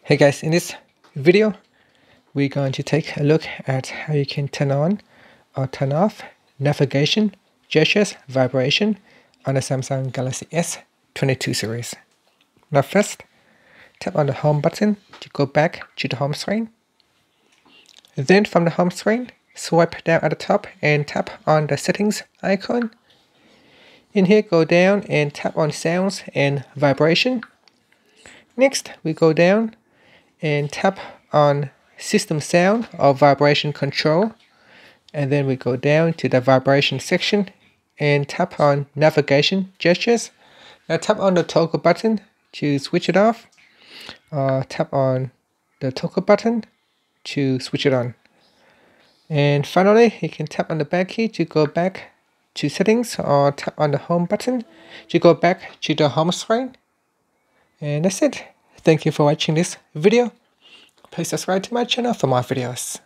Hey guys, in this video, we're going to take a look at how you can turn on or turn off navigation, gestures, vibration on the Samsung Galaxy S22 series. Now first, tap on the home button to go back to the home screen. Then from the home screen, swipe down at the top and tap on the settings icon. In here, go down and tap on sounds and vibration. Next, we go down and tap on system sound or vibration control, and then we go down to the vibration section and tap on navigation gestures. Now tap on the toggle button to switch it off, or tap on the toggle button to switch it on. And finally, you can tap on the back key to go back to settings, or tap on the home button to go back to the home screen. And that's it. Thank you for watching this video. Please subscribe to my channel for more videos.